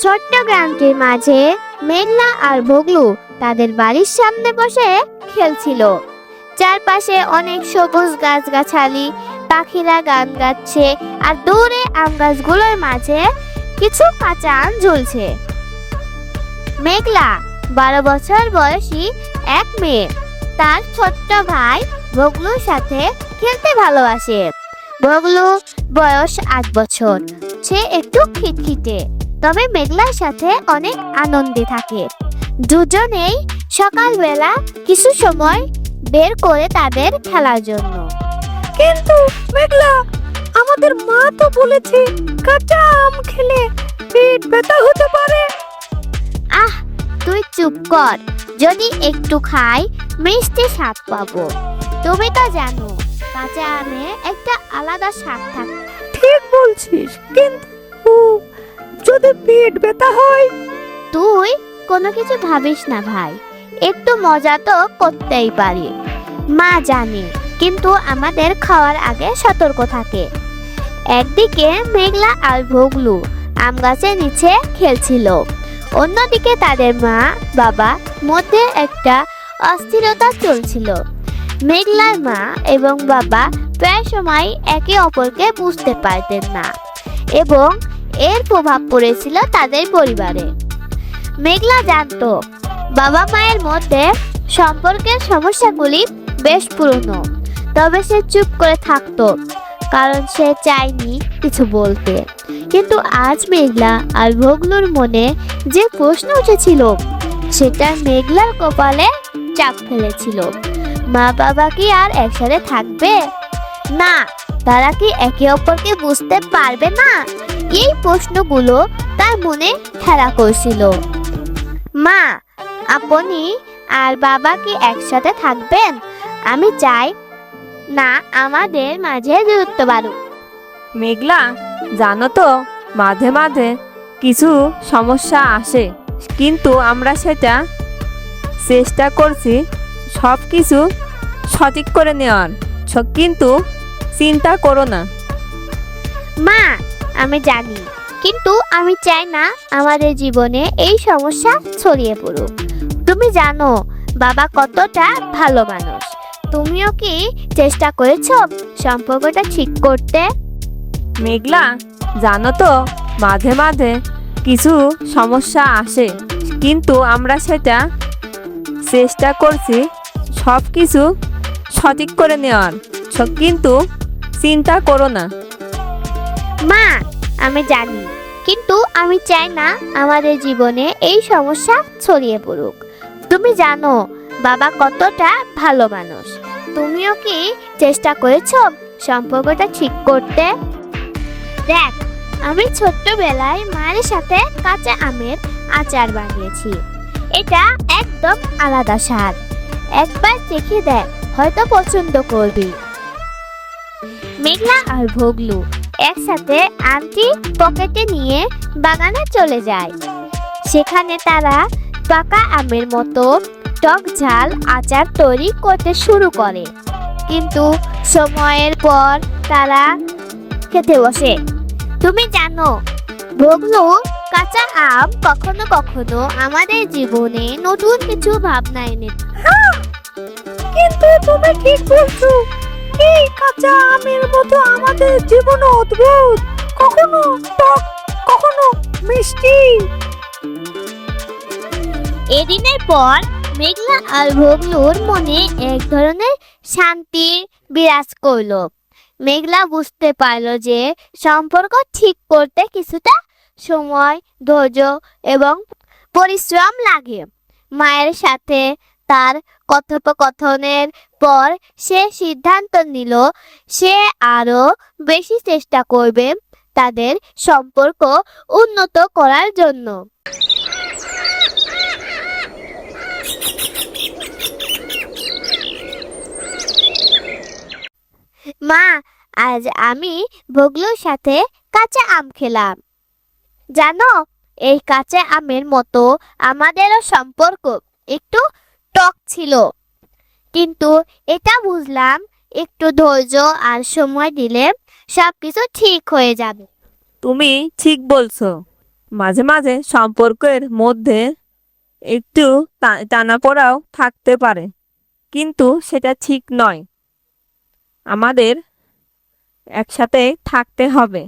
ছোট্ট গ্রামটির মাঝে মেঘলা আর বগলু তাদের বাড়ির সামনে বসে খেলছিল। চারপাশে অনেক সবুজ গাছগাছালি, পাখিরা গান গাচ্ছে, আর দূরে আম গাছগুলোর মাঝে কিছু কাঁচা আম ঝুলছে। মেঘলা 12 বছর বয়সী এক মেয়ে, তার ছোট্ট ভাই বগলুর সাথে খেলতে ভালোবাসে। বগলু বয়স 8 বছর, সে একটু খিটখিটে, তবে মেঘলার সাথে অনেক আনন্দে থাকে। দুজনেই সকালবেলা কিছু সময় বের করে তাদের খেলার জন্য। কিন্তু মেঘলা, আমাদের মা তো বলেছে কাঁচা আম খেলে পেট ব্যথা হতে পারে। আহ, তুই চুপ কর, যদি একটু খাই মিষ্টি স্বাদ পাবো। তুমি তো জানো কাঁচা আমে একটা আলাদা স্বাদ থাকে। ঠিক বলছিস, কিন্তু যদি পেট ব্যথা হয়? তুই কোনো কিছু ভাবিস না ভাই, একটু মজা তো করতেই পারি। মা জানে, কিন্তু আমাদের খাওয়ার আগে সতর্ক থাকে। একদিকে মেঘলা আর বগলু আম গাছের নিচে খেলছিল, অন্যদিকে তাদের মা বাবা মধ্যে একটা অস্থিরতা চলছিল। মেঘলার মা এবং বাবা প্রায় সময় একে অপরকে বুঝতে পারতেন না, এবং এর প্রভাব পড়েছিল তাদের পরিবারে। মেঘলা জানতো বাবা মায়ের মধ্যে সম্পর্কের সমস্যাগুলি বেশ পুরনো, তবে সে চুপ করে থাকতো, কারণ সে চায়নি কিছু বলতে। কিন্তু আজ মেঘলা আর বগলুর মনে যে প্রশ্ন উঠেছিল, সেটা মেঘলার কপালে চাপ ফেলেছিল। মা বাবা কি আর একসাথে থাকবে না? তারা কি একে অপরকে বুঝতে পারবে না? এই প্রশ্নগুলো তার মনে খেলা করছিল। মা, আপনি আর বাবা কি একসাথে থাকবেন? আমি চাই না আমাদের মাঝে দূরত্ব বাড়ুক। মেঘলা, জানো তো মাঝে মাঝে কিছু সমস্যা আসে, কিন্তু আমরা সেটা চেষ্টা করছি সব কিছু সঠিক করে নেওয়ার। কিন্তু চিন্তা করো না। মা, আমি জানি, কিন্তু আমি চাই না আমাদের জীবনে এই সমস্যা ছড়িয়ে পড়ুক। তুমি জানো বাবা কতটা ভালো মানুষ। তুমিও কি চেষ্টা করেছো সম্পর্কটা ঠিক করতে? মেঘলা, জানো তো মাঝে মাঝে কিছু সমস্যা আসে, কিন্তু আমরা সেটা চেষ্টা করছি সব কিছু সঠিক করে নেওয়ার। কিন্তু চিন্তা করো না। মা, আমি জানি, কিন্তু আমি চাই না আমাদের জীবনে এই সমস্যা ছড়িয়ে পড়ুক। তুমি জানো বাবা কতটা ভালো মানুষ। তুমিও কি চেষ্টা করেছো সম্পর্কটা ঠিক করতে? দেখ, আমি ছোট্টবেলায় মায়ের সাথে কাঁচা আমের আচার বানিয়েছি। এটা একদম আলাদা স্বাদ। একবার চেখে দেখ, হয়তো পছন্দ করবি। মেঘলা আর বগলু একসাথে আমটি পকেটে নিয়ে বাগানে চলে যায়। সেখানে তারা পাকা আমের মতো টক ঝাল আচার তৈরি করতে শুরু করে। কিন্তু সময়ের পর তারা খেতে বসে। তুমি জানো বগলু, কাঁচা আম কখনো কখনো আমাদের জীবনে নতুন কিছু ভাবনা এনে। কিন্তু তুমি ঠিক বলছো, এই কাঁচা আমের মতো আমাদের জীবন অদ্ভুত, কখনো টক, কখনো মিষ্টি। এদিনের পর মেঘলা আর বগলুর মনে এক ধরনের শান্তি বিরাজ করলো। মেঘলা বুঝতে পারলো যে সম্পর্ক ঠিক করতে কিছুটা সময়, ধৈর্য এবং পরিশ্রম লাগে। মায়ের সাথে তার কথোপকথনের পর সে সিদ্ধান্ত নিল সে আরো বেশি চেষ্টা করবে তাদের সম্পর্ক উন্নত করার জন্য। মা, আজ আমি বগলুর সাথে কাঁচা আম খেলাম। জানো, এই কাঁচা আমের মতো আমাদেরও সম্পর্ক একটু টক ছিল, কিন্তু এটা বুঝলাম একটু ধৈর্য আর সময় দিলে সবকিছু ঠিক হয়ে যাবে। তুমি ঠিক বলছো। মাঝে মাঝে সম্পর্কের মধ্যে একটু টানাপোড়াও থাকতে পারে, কিন্তু সেটা ঠিক নয়। আমাদের একসাথে থাকতে হবে।